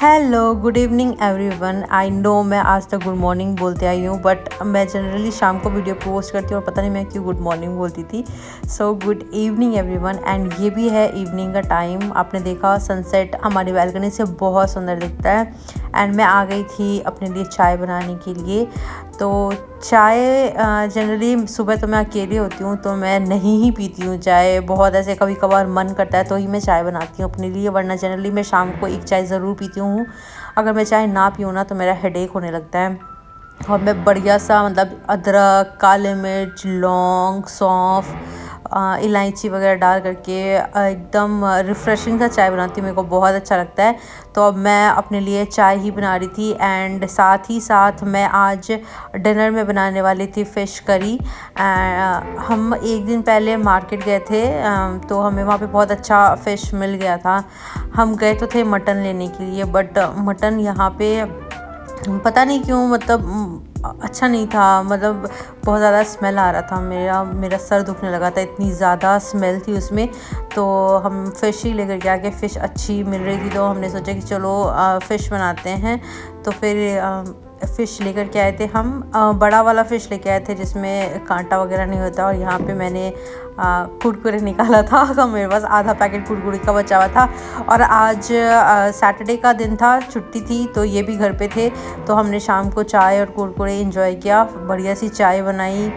Hello good evening everyone. I know मैं आज तक गुड मॉर्निंग बोलते आई हूँ, बट मैं जनरली शाम को वीडियो पोस्ट करती हूँ और पता नहीं मैं क्यों गुड मॉर्निंग बोलती थी। So good evening everyone. And ये भी है इवनिंग का टाइम। आपने देखा सनसेट हमारी बालकनी से बहुत सुंदर दिखता है। एंड मैं आ गई थी अपने लिए चाय बनाने के लिए। तो चाय जनरली सुबह तो मैं अकेली होती हूँ तो मैं नहीं ही पीती हूँ चाय। बहुत ऐसे कभी कभार मन करता है तो ही मैं चाय बनाती हूँ अपने लिए, वरना जनरली मैं शाम को एक चाय ज़रूर पीती हूँ। अगर मैं चाय ना पीऊँ ना तो मेरा हेडेक होने लगता है। और मैं बढ़िया सा मतलब अदरक, काले मिर्च, लौंग, सौंफ, इलायची वगैरह डाल करके एकदम रिफ़्रेशिंग सा चाय बनाती हूँ। मेरे को बहुत अच्छा लगता है। तो अब मैं अपने लिए चाय ही बना रही थी एंड साथ ही साथ मैं आज डिनर में बनाने वाली थी फ़िश करी। हम एक दिन पहले मार्केट गए थे तो हमें वहाँ पे बहुत अच्छा फ़िश मिल गया था। हम गए तो थे मटन लेने के लिए, बट मटन यहाँ पे पता नहीं क्यों मतलब अच्छा नहीं था। मतलब बहुत ज़्यादा स्मेल आ रहा था, मेरा सर दुखने लगा था, इतनी ज़्यादा स्मेल थी उसमें। तो हम फ़िश ही लेकर के आके, फ़िश अच्छी मिल रही थी तो हमने सोचा कि चलो फ़िश बनाते हैं। तो फिर फ़िश लेकर के आए थे हम। बड़ा वाला फ़िश लेके आए थे जिसमें कांटा वगैरह नहीं होता। और यहाँ पे मैंने कुरकुरे निकाला था तो मेरे पास आधा पैकेट कुरकुरे का बचा हुआ था। और आज सैटरडे का दिन था, छुट्टी थी, तो ये भी घर पे थे। तो हमने शाम को चाय और कुरकुरे एंजॉय किया, बढ़िया सी चाय बनाई।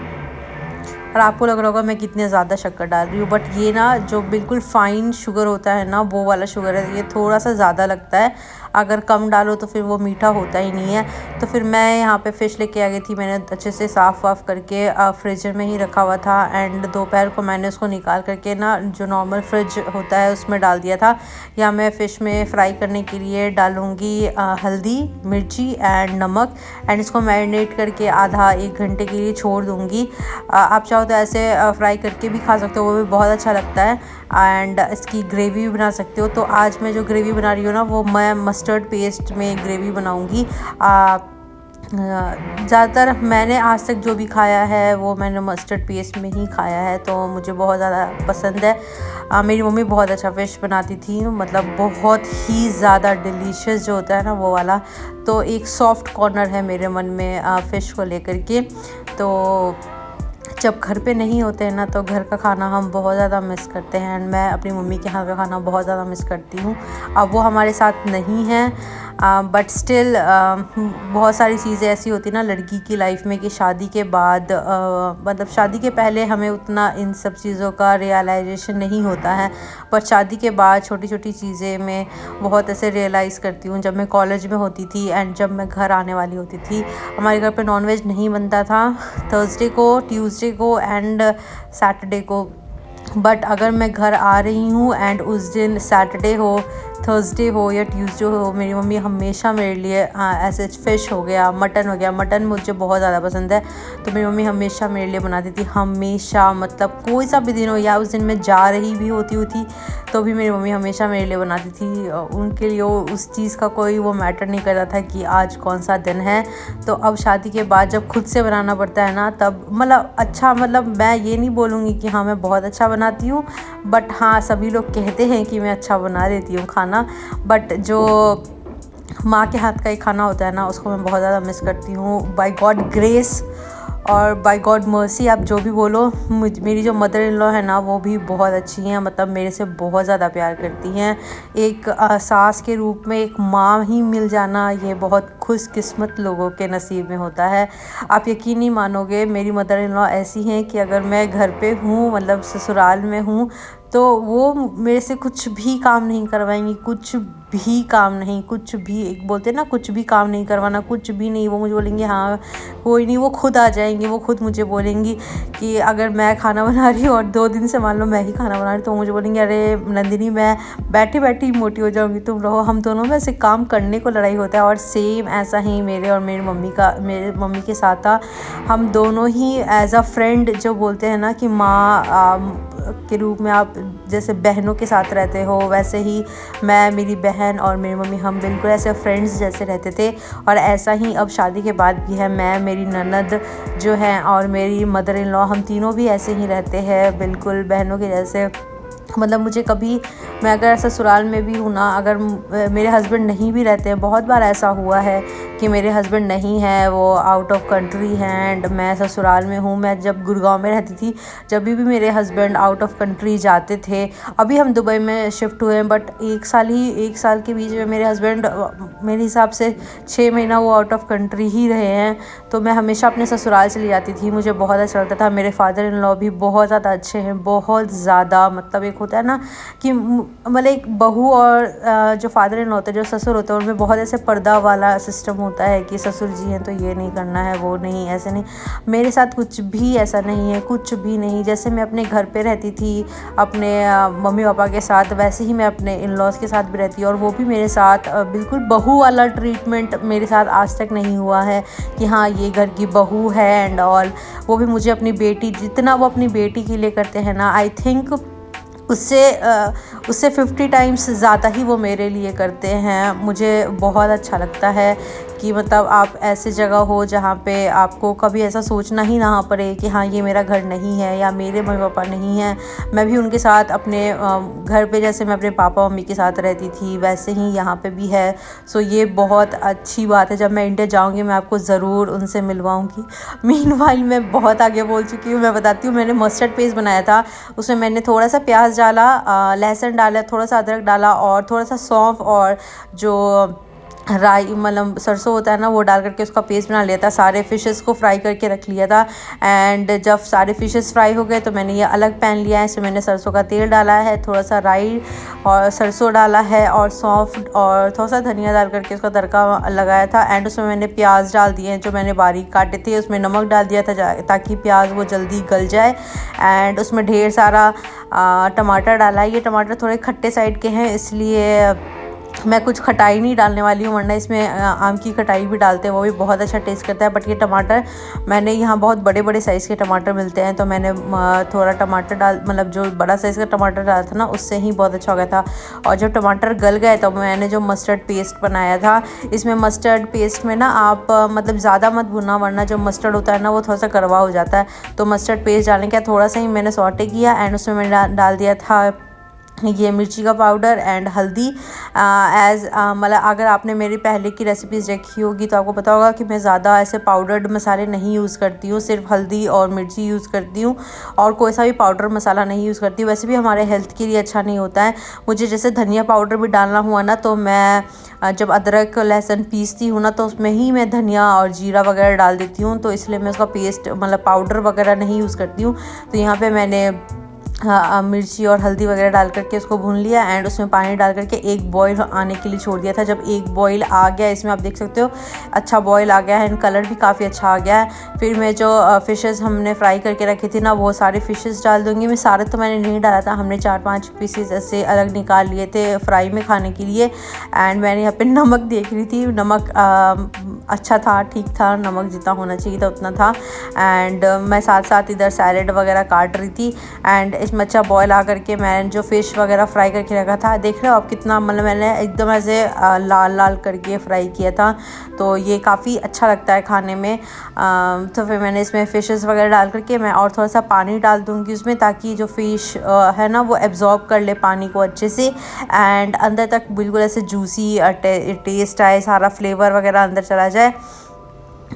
और आपको लग रहा होगा मैं कितने ज़्यादा शक्कर डाल रही हूँ, बट ये ना जो बिल्कुल फ़ाइन शुगर होता है ना, वो वाला शुगर है। ये थोड़ा सा ज़्यादा लगता है, अगर कम डालो तो फिर वो मीठा होता ही नहीं है। तो फिर मैं यहाँ पे फ़िश लेके आ गई थी। मैंने अच्छे से साफ़ वाफ़ करके फ्रिज में ही रखा हुआ था। एंड दोपहर को मैंने उसको निकाल करके ना जो नॉर्मल फ्रिज होता है उसमें डाल दिया था। या मैं फ़िश में फ्राई करने के लिए डालूँगी हल्दी, मिर्ची एंड नमक। एंड इसको मैरिनेट करके आधा 1 घंटे के लिए छोड़ दूँगी। आप चाहो तो ऐसे फ्राई करके भी खा सकते हो, वो भी बहुत अच्छा लगता है। एंड इसकी ग्रेवी भी बना सकते हो। तो आज मैं जो ग्रेवी बना रही हूँ ना, वो मैं मस्टर्ड पेस्ट में ग्रेवी बनाऊँगी। ज़्यादातर मैंने आज तक जो भी खाया है वो मैंने मस्टर्ड पेस्ट में ही खाया है, तो मुझे बहुत ज़्यादा पसंद है। मेरी मम्मी बहुत अच्छा फ़िश बनाती थी, मतलब बहुत ही ज़्यादा डिलीशियस जो होता है ना वो वाला। तो एक सॉफ्ट कॉर्नर है मेरे मन में फ़िश को लेकर के। तो जब घर पे नहीं होते हैं ना तो घर का खाना हम बहुत ज़्यादा मिस करते हैं। एंड मैं अपनी मम्मी के हाथ का खाना बहुत ज़्यादा मिस करती हूँ। अब वो हमारे साथ नहीं है, बट स्टिल बहुत सारी चीज़ें ऐसी होती ना लड़की की लाइफ में कि शादी के बाद मतलब शादी के पहले हमें उतना इन सब चीज़ों का रियलाइजेशन नहीं होता है, पर शादी के बाद छोटी छोटी चीज़ें मैं बहुत ऐसे रियलाइज़ करती हूँ। जब मैं कॉलेज में होती थी एंड जब मैं घर आने वाली होती थी, हमारे घर पे नॉनवेज नहीं बनता था थर्सडे को, ट्यूसडे को एंड सैटरडे को। बट अगर मैं घर आ रही हूँ एंड उस दिन सैटरडे हो, थर्सडे हो या ट्यूसडे हो, मेरी मम्मी हमेशा मेरे लिए ऐसे फ़िश हो गया, मटन हो गया। मटन मुझे बहुत ज़्यादा पसंद है, तो मेरी मम्मी हमेशा मेरे लिए बनाती थी, हमेशा। मतलब कोई सा भी दिन हो, या उस दिन मैं जा रही भी होती थी तो भी मेरी मम्मी हमेशा मेरे लिए बनाती थी। उनके लिए उस चीज़ का कोई वो मैटर नहीं करता था कि आज कौन सा दिन है। तो अब शादी के बाद जब खुद से बनाना पड़ता है ना, तब मतलब अच्छा, मतलब मैं ये नहीं बोलूँगी कि हाँ मैं बहुत अच्छा बनाती हूँ, बट हाँ सभी लोग कहते हैं कि मैं अच्छा बना देती हूँ खाना। बट जो माँ के हाथ का ही खाना होता है ना, उसको मैं बहुत ज़्यादा मिस करती हूँ। बाय गॉड ग्रेस और बाय गॉड मर्सी, आप जो भी बोलो, मेरी जो मदर इन लॉ है ना वो भी बहुत अच्छी हैं। मतलब मेरे से बहुत ज़्यादा प्यार करती हैं। एक सास के रूप में एक माँ ही मिल जाना, ये बहुत खुशकिस्मत लोगों के नसीब में होता है। आप यकीन नहीं मानोगे, मेरी मदर इन लॉ ऐसी हैं कि अगर मैं घर पे हूँ, मतलब ससुराल में हूँ, तो वो मेरे से कुछ भी काम नहीं करवाएंगी, कुछ भी काम नहीं, कुछ भी, एक बोलते हैं ना कुछ भी काम नहीं करवाना, कुछ भी नहीं। वो मुझे बोलेंगी हाँ कोई नहीं, वो खुद आ जाएंगी, वो खुद मुझे बोलेंगी कि अगर मैं खाना बना रही हूँ और 2 दिन से मान लो मैं ही खाना बना रही हूँ, तो मुझे बोलेंगी अरे नंदिनी मैं बैठी बैठी मोटी हो जाऊँगी, तुम रहो। हम दोनों में से काम करने को लड़ाई होता है। और सेम ऐसा ही मेरे और मेरी मम्मी के साथ था। हम दोनों ही एज अ फ्रेंड, जो बोलते हैं ना कि माँ के रूप में आप जैसे बहनों के साथ रहते हो, वैसे ही मैं, मेरी बहन और मेरी मम्मी, हम बिल्कुल ऐसे फ्रेंड्स जैसे रहते थे। और ऐसा ही अब शादी के बाद भी है। मैं, मेरी ननद जो है और मेरी मदर इन लॉ, हम तीनों भी ऐसे ही रहते हैं, बिल्कुल बहनों के जैसे। मतलब मुझे कभी मैं अगर ससुराल में भी हूँ ना, अगर मेरे हस्बैंड नहीं भी रहते हैं, बहुत बार ऐसा हुआ है कि मेरे हस्बैंड नहीं है, वो आउट ऑफ कंट्री हैं एंड मैं ससुराल में हूँ। मैं जब गुड़गांव में रहती थी, जब भी मेरे हस्बैंड आउट ऑफ कंट्री जाते थे, अभी हम दुबई में शिफ्ट हुए हैं, बट 1 साल के बीच में मेरे हस्बैंड मेरे हिसाब से 6 महीना वो आउट ऑफ कंट्री ही रहे हैं। तो मैं हमेशा अपने ससुराल चली जाती थी, मुझे बहुत अच्छा लगता था। मेरे फादर इन लॉ भी बहुत ज़्यादा अच्छे हैं, बहुत ज़्यादा, मतलब एक होता है ना कि मतलब एक बहू और जो फादर इन लॉ होते हैं, जो ससुर होते हैं, उनमें बहुत ऐसे पर्दा वाला सिस्टम होता है कि ससुर जी हैं तो ये नहीं करना है, वो नहीं, ऐसे नहीं। मेरे साथ कुछ भी ऐसा नहीं है, कुछ भी नहीं। जैसे मैं अपने घर पे रहती थी अपने मम्मी पापा के साथ, वैसे ही मैं अपने इन लॉज़ के साथ भी रहती हूँ, और वो भी मेरे साथ बिल्कुल बहू वाला ट्रीटमेंट मेरे साथ आज तक नहीं हुआ है कि हाँ ये घर की बहू है एंड ऑल। वो भी मुझे अपनी बेटी, जितना वो अपनी बेटी के लिए करते हैं ना, आई थिंक उससे 50 टाइम्स ज़्यादा ही वो मेरे लिए करते हैं। मुझे बहुत अच्छा लगता है कि मतलब आप ऐसे जगह हो जहाँ पे आपको कभी ऐसा सोचना ही ना पड़े कि हाँ ये मेरा घर नहीं है या मेरे मम्मी पापा नहीं हैं। मैं भी उनके साथ अपने घर पे, जैसे मैं अपने पापा मम्मी के साथ रहती थी, वैसे ही यहाँ पे भी है। सो ये बहुत अच्छी बात है। जब मैं इंडिया जाऊँगी मैं आपको ज़रूर उनसे मिलवाऊँगी। मीनवाइल मैं बहुत आगे बोल चुकी हूँ। मैं बताती हूँ, मैंने मस्टर्ड पेस्ट बनाया था, उसमें मैंने थोड़ा सा प्याज डाला, लहसुन डाला, थोड़ा सा अदरक डाला और थोड़ा सा सौंफ और जो राई मतलब सरसों होता है ना, वो डाल करके उसका पेस्ट बना लिया था। सारे फ़िशेस को फ्राई करके रख लिया था एंड जब सारे फ़िशेस फ्राई हो गए तो मैंने ये अलग पैन लिया है। इसमें मैंने सरसों का तेल डाला है, थोड़ा सा राई और सरसों डाला है और सौंफ और थोड़ा सा धनिया डाल करके उसका तड़का लगाया था। एंड उसमें मैंने प्याज डाल दिए हैं जो मैंने बारीक काटे थे। उसमें नमक डाल दिया था ताकि प्याज वो जल्दी गल जाए। एंड उसमें ढेर सारा टमाटर डाला है। ये टमाटर थोड़े खट्टे साइड के हैं, इसलिए मैं कुछ खटाई नहीं डालने वाली हूँ, वरना इसमें आम की खटाई भी डालते हैं, वो भी बहुत अच्छा टेस्ट करता है। बट ये टमाटर, मैंने यहाँ बहुत बड़े बड़े साइज़ के टमाटर मिलते हैं, तो मैंने थोड़ा टमाटर मतलब जो बड़ा साइज़ का टमाटर डाला था ना, उससे ही बहुत अच्छा हो गया था। और जब टमाटर गल गए तो मैंने जो मस्टर्ड पेस्ट बनाया था, इसमें मस्टर्ड पेस्ट में ना आप मतलब ज़्यादा मत भुनना, वरना जो मस्टर्ड होता है ना वो थोड़ा सा कड़वा हो जाता है। तो मस्टर्ड पेस्ट डालने के बाद थोड़ा सा ही मैंने सॉटे किया एंड उसमें मैंने डाल दिया था ये मिर्ची का पाउडर एंड हल्दी। मतलब अगर आपने मेरी पहले की रेसिपीज़ देखी होगी तो आपको पता होगा कि मैं ज़्यादा ऐसे पाउडर्ड मसाले नहीं यूज़ करती हूँ, सिर्फ हल्दी और मिर्ची यूज़ करती हूँ और कोई सा भी पाउडर मसाला नहीं यूज़ करती हूँ। वैसे भी हमारे हेल्थ के लिए अच्छा नहीं होता है। मुझे जैसे धनिया पाउडर भी डालना हुआ ना, तो मैं जब अदरक लहसुन पीसती हूँ ना, तो उसमें ही मैं धनिया और जीरा वगैरह डाल देती हूँ, तो इसलिए मैं उसका पेस्ट मतलब पाउडर वगैरह नहीं यूज़ करती हूँ। तो यहाँ पर मैंने मिर्ची और हल्दी वगैरह डाल करके उसको भून लिया एंड उसमें पानी डाल करके एक बॉईल आने के लिए छोड़ दिया था। जब एक बॉईल आ गया, इसमें आप देख सकते हो अच्छा बॉईल आ गया है एंड कलर भी काफ़ी अच्छा आ गया है। फिर मैं जो फ़िशेस हमने फ्राई करके रखी थी ना, वो सारे फ़िशेस डाल दूँगी मैं। सारे तो मैंने नहीं डाला था, हमने 4-5 पीसेस ऐसे अलग निकाल लिए थे फ्राई में खाने के लिए। एंड मैंने यहाँ पर नमक देख रही थी, नमक अच्छा था, ठीक था, नमक जितना होना चाहिए था उतना था। एंड मैं साथ साथ इधर सैलेड वगैरह काट रही थी एंड इसमें अच्छा बॉयल आ करके मैंने जो फ़िश वगैरह फ्राई करके रखा था, देख रहे हो आप कितना, मतलब मैंने एकदम ऐसे लाल लाल करके फ्राई किया था, तो ये काफ़ी अच्छा लगता है खाने में। तो फिर मैंने इसमें फ़िशेस वगैरह डाल करके मैं और थोड़ा सा पानी डाल दूँगी उसमें, ताकि जो फ़िश है ना वो एब्जॉर्ब कर ले पानी को अच्छे से एंड अंदर तक बिल्कुल ऐसे जूसी टेस्ट आए, सारा फ्लेवर वगैरह अंदर चला जाए।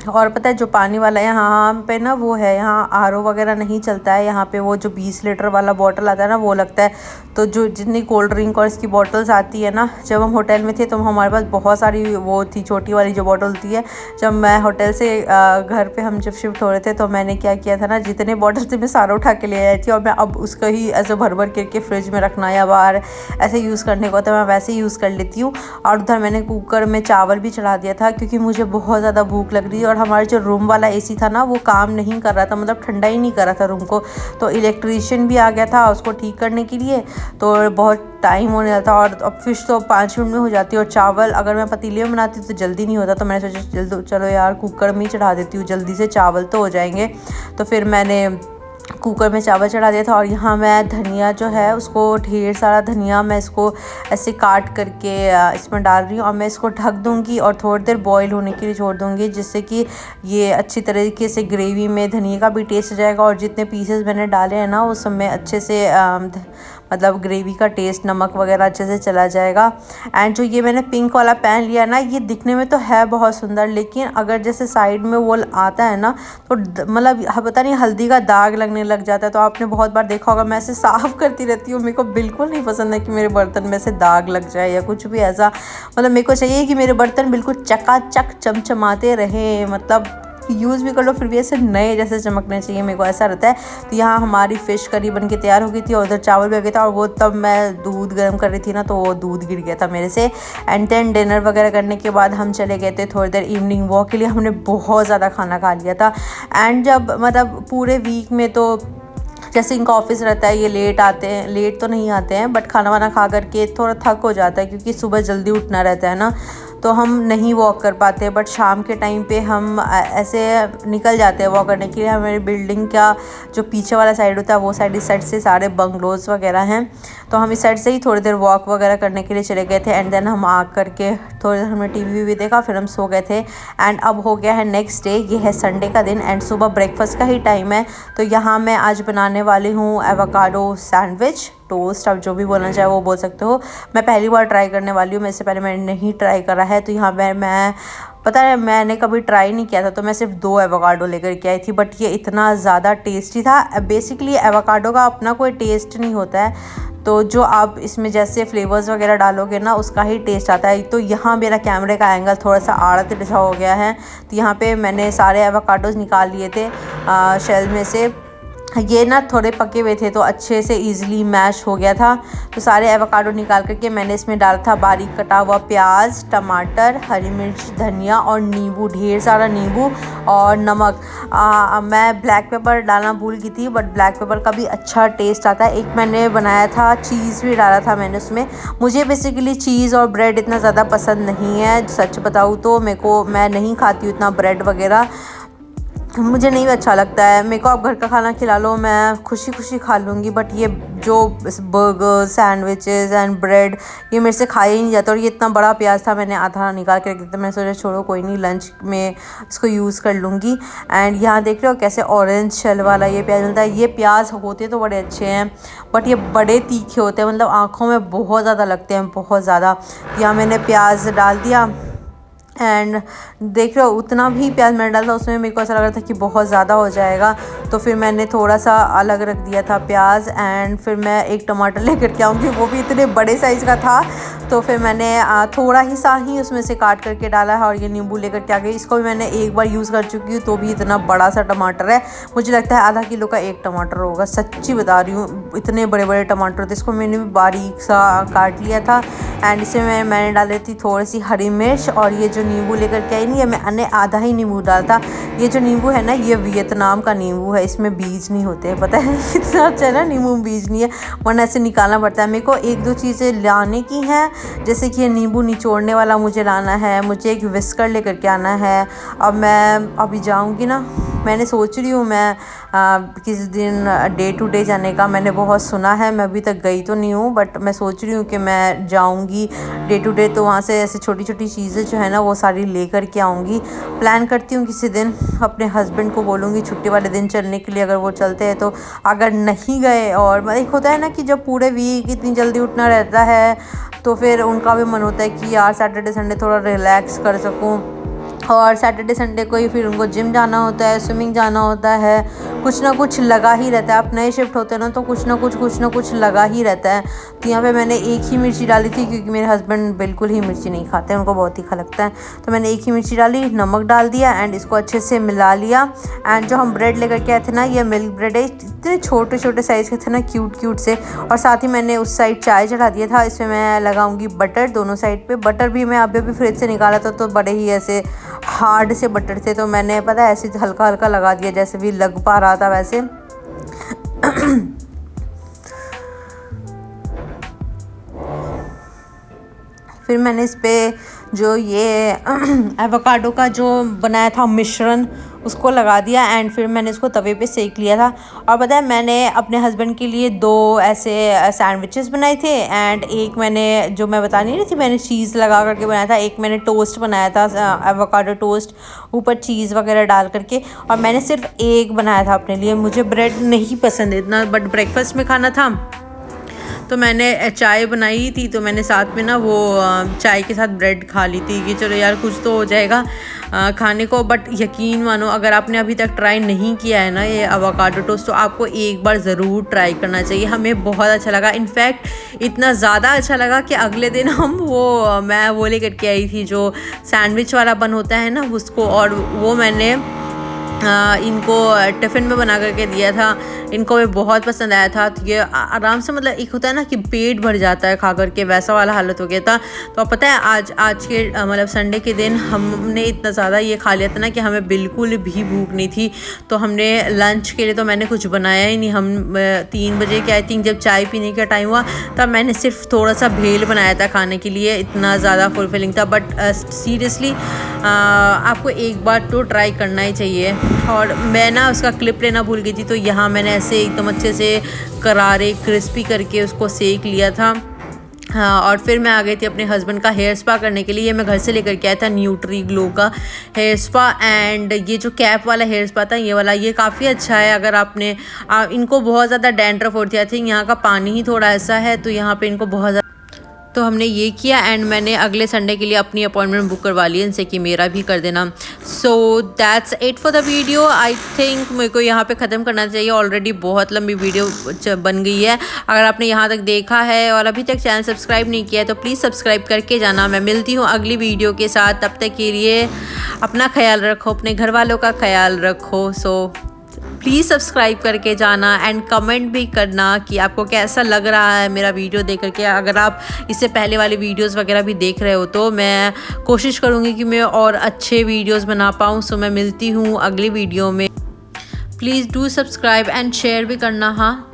और पता है जो पानी वाला यहाँ पे ना वो है, यहाँ आरओ वगैरह नहीं चलता है, यहाँ पे वो जो 20 लीटर वाला बॉटल आता है ना वो लगता है। तो जो जितनी कोल्ड ड्रिंक और इसकी बॉटल्स आती है ना, जब हम होटल में थे तो हमारे पास बहुत सारी वो थी, छोटी वाली जो बॉटल होती है। जब मैं होटल से घर पे हम जब शिफ्ट हो रहे थे तो मैंने क्या किया था ना, जितने बॉटल थे मैं सारा उठा के ले आई थी और मैं अब उसको ही ऐसे भर भर करके फ्रिज में रखना या बाहर ऐसे यूज़ करने को तो मैं वैसे ही यूज़ कर लेती हूँ। और उधर मैंने कुकर में चावल भी चढ़ा दिया था क्योंकि मुझे बहुत ज़्यादा भूख लग रही है और हमारे जो रूम वाला एसी था ना वो काम नहीं कर रहा था, मतलब ठंडा ही नहीं कर रहा था रूम को। तो इलेक्ट्रीशियन भी आ गया था उसको ठीक करने के लिए, तो बहुत टाइम होने वाला था। और अब फ़िश तो 5 मिनट में हो जाती है और चावल अगर मैं पतीले में बनाती तो जल्दी नहीं होता, तो मैंने सोचा जल्दी चलो यार कुकर में ही चढ़ा देती हूँ, जल्दी से चावल तो हो जाएंगे। तो फिर मैंने कुकर में चावल चढ़ा दिया था और यहाँ मैं धनिया जो है उसको, ढेर सारा धनिया मैं इसको ऐसे काट करके इसमें डाल रही हूँ और मैं इसको ढक दूँगी और थोड़ी देर बॉईल होने के लिए छोड़ दूँगी, जिससे कि ये अच्छी तरीके से ग्रेवी में धनिया का भी टेस्ट आ जाएगा और जितने पीसेस मैंने डाले हैं ना उस सब में अच्छे से मतलब ग्रेवी का टेस्ट, नमक वगैरह अच्छे से चला जाएगा। एंड जो ये मैंने पिंक वाला पैन लिया ना, ये दिखने में तो है बहुत सुंदर, लेकिन अगर जैसे साइड में वो आता है ना तो मतलब पता नहीं हल्दी का दाग लगने लग जाता है। तो आपने बहुत बार देखा होगा, मैं ऐसे साफ़ करती रहती हूँ। मेरे को बिल्कुल नहीं पसंद है कि मेरे बर्तन में से दाग लग जाए या कुछ भी ऐसा। मतलब मेरे को चाहिए कि मेरे बर्तन बिल्कुल चकाचक चमचमाते रहे, मतलब यूज़ भी कर लो फिर भी ऐसे नए जैसे चमकने चाहिए, मेरे को ऐसा रहता है। तो यहाँ हमारी फ़िश करी बन के तैयार हो गई थी और उधर चावल भी हो गया था। और वो तब मैं दूध गर्म कर रही थी ना, तो वो दूध गिर गया था मेरे से। एंड देन डिनर वगैरह करने के बाद हम चले गए थे थोड़ी देर इवनिंग वॉक के लिए। हमने बहुत ज़्यादा खाना खा लिया था। एंड जब मतलब पूरे वीक में तो जैसे इनका ऑफिस रहता है, ये लेट आते हैं, लेट तो नहीं आते हैं बट खाना वाना खा करके थोड़ा थक हो जाता है, क्योंकि सुबह जल्दी उठना रहता है ना, तो हम नहीं वॉक कर पाते। बट शाम के टाइम पे हम ऐसे निकल जाते हैं वॉक करने के लिए। हमारी बिल्डिंग का जो पीछे वाला साइड होता है वो साइड, इस साइड से सारे बंगलोज वगैरह हैं, तो हम इस साइड से ही थोड़ी देर वॉक वगैरह करने के लिए चले गए थे। एंड देन हम आ करके थोड़ी देर हमने टीवी भी देखा, फिर हम सो गए थे। एंड अब हो गया है नेक्स्ट डे, ये है संडे का दिन एंड सुबह ब्रेकफास्ट का ही टाइम है। तो यहाँ मैं आज बनाने वाली हूँ एवोकाडो सैंडविच, टोस्ट, आप जो भी बोलना चाहे वो बोल सकते हो। मैं पहली बार ट्राई करने वाली हूँ, इससे पहले मैंने नहीं ट्राई करा है। तो यहाँ पर मैं पता है मैंने कभी ट्राई नहीं किया था, तो मैं सिर्फ 2 एवोकाडो लेकर के आई थी, बट ये इतना ज़्यादा टेस्टी था। बेसिकली एवोकाडो का अपना कोई टेस्ट नहीं होता है, तो जो आप इसमें जैसे फ्लेवर्स वगैरह डालोगे ना उसका ही टेस्ट आता है। तो यहाँ मेरा कैमरे का एंगल थोड़ा सा आड़ा टेढ़ा हो गया है। तो यहाँ पे मैंने सारे एवोकाडोज निकाल लिए थे शेल में से। ये ना थोड़े पके हुए थे तो अच्छे से इजीली मैश हो गया था। तो सारे एवोकाडो निकाल करके मैंने इसमें डाला था बारीक कटा हुआ प्याज, टमाटर, हरी मिर्च, धनिया और नींबू, ढेर सारा नींबू और नमक। मैं ब्लैक पेपर डालना भूल गई थी, बट ब्लैक पेपर का भी अच्छा टेस्ट आता है। एक मैंने बनाया था, चीज़ भी डाला था मैंने उसमें। मुझे बेसिकली चीज़ और ब्रेड इतना ज़्यादा पसंद नहीं है, सच बताऊँ तो। मैं नहीं खाती हूँ इतना ब्रेड वगैरह, मुझे नहीं अच्छा लगता है। मेरे को आप घर का खाना खिला लो, मैं खुशी खुशी खा लूँगी, बट ये जो बर्गर, सैंडविचेस एंड ब्रेड, ये मेरे से खाया ही नहीं जाता। और ये इतना बड़ा प्याज था, मैंने आधा निकाल के रख दिया था। मैंने सोचा छोड़ो कोई नहीं, लंच में इसको यूज़ कर लूँगी। एंड यहाँ देख रहे हो कैसे ऑरेंज शेल वाला ये प्याज मिलता है। ये प्याज होते तो बड़े अच्छे हैं, बट ये बड़े तीखे होते हैं, मतलब आँखों में बहुत ज़्यादा लगते हैं, बहुत ज़्यादा। यहाँ मैंने प्याज डाल दिया एंड देख रहे हो उतना भी प्याज मैंने डाला था, उसमें मेरे को ऐसा लग रहा था कि बहुत ज़्यादा हो जाएगा, तो फिर मैंने थोड़ा सा अलग रख दिया था प्याज। एंड फिर मैं एक टमाटर लेकर के आऊँगी, वो भी इतने बड़े साइज़ का था, तो फिर मैंने थोड़ा ही सा ही उसमें से काट करके डाला है। और ये नींबू लेकर के आ गई, इसको भी मैंने एक बार यूज़ कर चुकी हूँ, तो भी इतना बड़ा सा टमाटर है, मुझे लगता है आधा किलो का एक टमाटर होगा, सच्ची बता रही हूँ, इतने बड़े बड़े टमाटर थे। इसको मैंने भी बारीक सा काट लिया था। एंड इसमें मैंने डाली थी थोड़ी सी हरी मिर्च, और ये जो नींबू लेकर के आई नहीं है, मैंने आधा ही नींबू डालता। ये जो नींबू है ना, ये वियतनाम का नींबू है, इसमें बीज नहीं होते, पता है इतना अच्छा ना नींबू बीज नहीं है, वरना ऐसे निकालना पड़ता है। मेरे को 1-2 चीज़ें लाने की हैं, जैसे कि ये नींबू निचोड़ने वाला मुझे लाना है, मुझे एक विस्कर लेकर के आना है। अब मैं अभी जाऊँगी ना, मैंने सोच रही हूँ मैं किसी दिन डे टू डे जाने का, मैंने बहुत सुना है, मैं अभी तक गई तो नहीं हूँ, बट मैं सोच रही हूँ कि मैं जाऊँगी डे टू डे, तो वहाँ से ऐसे छोटी छोटी चीज़ें जो है ना वो सारी लेकर के आऊँगी। प्लान करती हूँ किसी दिन अपने हस्बैंड को बोलूँगी छुट्टी वाले दिन चलने के लिए, अगर वो चलते हैं तो। अगर नहीं गए, और एक होता है ना कि जब पूरे वीक इतनी जल्दी उठना रहता है, तो फिर उनका भी मन होता है कि यार सैटरडे संडे थोड़ा रिलैक्स कर सकूँ। और सैटरडे संडे को ही फिर उनको जिम जाना होता है, स्विमिंग जाना होता है, कुछ ना कुछ लगा ही रहता है। आप नए शिफ्ट होते हैं ना, तो कुछ ना कुछ लगा ही रहता है। तो यहाँ पे मैंने एक ही मिर्ची डाली थी, क्योंकि मेरे हस्बैंड बिल्कुल ही मिर्ची नहीं खाते हैं, उनको बहुत तीखा लगता है। तो मैंने एक ही मिर्ची डाली, नमक डाल दिया एंड इसको अच्छे से मिला लिया। एंड जो हम ब्रेड लेकर के आए थे ना, ये मिल्क ब्रेड है, इतने छोटे छोटे साइज़ के थे ना, क्यूट से। और साथ ही मैंने उस साइड चाय चढ़ा दिया था। इसमें मैं लगाऊंगी बटर दोनों साइड पे। बटर भी मैं अभी फ्रिज से निकाला था, तो बड़े ही ऐसे हार्ड से बटर थे, तो मैंने पता है ऐसे हल्का हल्का लगा दिया, जैसे भी लग पा रहा था वैसे। फिर मैंने इस पे जो ये एवोकाडो का जो बनाया था मिश्रण, उसको लगा दिया एंड फिर मैंने इसको तवे पे सेक लिया था। और पता है मैंने अपने हस्बैंड के लिए 2 ऐसे सैंडविचेस बनाए थे एंड एक मैंने, जो मैं बता नहीं रही थी, मैंने चीज़ लगा करके बनाया था। एक मैंने टोस्ट बनाया था, एवोकाडो टोस्ट, ऊपर चीज़ वगैरह डाल करके। और मैंने सिर्फ एक बनाया था अपने लिए, मुझे ब्रेड नहीं पसंद इतना, बट ब्रेकफास्ट में खाना था तो मैंने चाय बनाई थी, तो मैंने साथ में ना वो चाय के साथ ब्रेड खा ली थी कि चलो यार कुछ तो हो जाएगा खाने को। बट यकीन मानो, अगर आपने अभी तक ट्राई नहीं किया है ना ये एवोकाडो टोस्ट, तो आपको एक बार ज़रूर ट्राई करना चाहिए। हमें बहुत अच्छा लगा, इनफैक्ट इतना ज़्यादा अच्छा लगा कि अगले दिन मैं वो लेकर के आई थी जो सैंडविच वाला बन होता है ना उसको, और वो मैंने इनको टिफ़िन में बना करके दिया था। इनको भी बहुत पसंद आया था। तो ये आराम से, मतलब एक होता है ना कि पेट भर जाता है खा करके, वैसा वाला हालत हो गया था। तो अब पता है आज के मतलब संडे के दिन हमने इतना ज़्यादा ये खा लिया था ना कि हमें बिल्कुल भी भूख नहीं थी। तो हमने लंच के लिए तो मैंने कुछ बनाया ही नहीं। हम 3 बजे के आई थिंक जब चाय पीने का टाइम हुआ तब मैंने सिर्फ थोड़ा सा भेल बनाया था खाने के लिए, इतना ज़्यादा फुलफिलिंग था। बट सीरियसली आपको एक बार तो ट्राई करना ही चाहिए। और मैं ना उसका क्लिप लेना भूल गई थी, तो यहाँ मैंने ऐसे एकदम अच्छे से करारे क्रिस्पी करके उसको सेक लिया था। हाँ, और फिर मैं आ गई थी अपने हस्बैंड का हेयर स्पा करने के लिए। ये मैं घर से लेकर के आया था न्यूट्री ग्लो का हेयर स्पा। एंड ये जो कैप वाला हेयर स्पा था ये वाला, ये काफ़ी अच्छा है। अगर आपने इनको बहुत ज़्यादा डैंड्रफ होती है, आई थिंक यहाँ का पानी ही थोड़ा ऐसा है, तो यहाँ पे इनको बहुत ज़्यादा, तो हमने ये किया। एंड मैंने अगले संडे के लिए अपनी अपॉइंटमेंट बुक करवा ली इनसे कि मेरा भी कर देना। So that's it for the video. I think मेरे को यहाँ पे ख़त्म करना चाहिए, ऑलरेडी बहुत लंबी वीडियो बन गई है। अगर आपने यहाँ तक देखा है और अभी तक चैनल सब्सक्राइब नहीं किया है तो प्लीज़ सब्सक्राइब करके जाना। मैं मिलती हूँ अगली वीडियो के साथ, तब तक के लिए अपना ख्याल रखो, अपने घर वालों का ख्याल रखो। सो प्लीज़ सब्सक्राइब करके जाना एंड कमेंट भी करना कि आपको कैसा लग रहा है मेरा वीडियो देख करके। अगर आप इससे पहले वाले वीडियोस वगैरह भी देख रहे हो तो मैं कोशिश करूँगी कि मैं और अच्छे वीडियोस बना पाऊँ। सो मैं मिलती हूँ अगली वीडियो में। Please do subscribe and share भी करना। हाँ।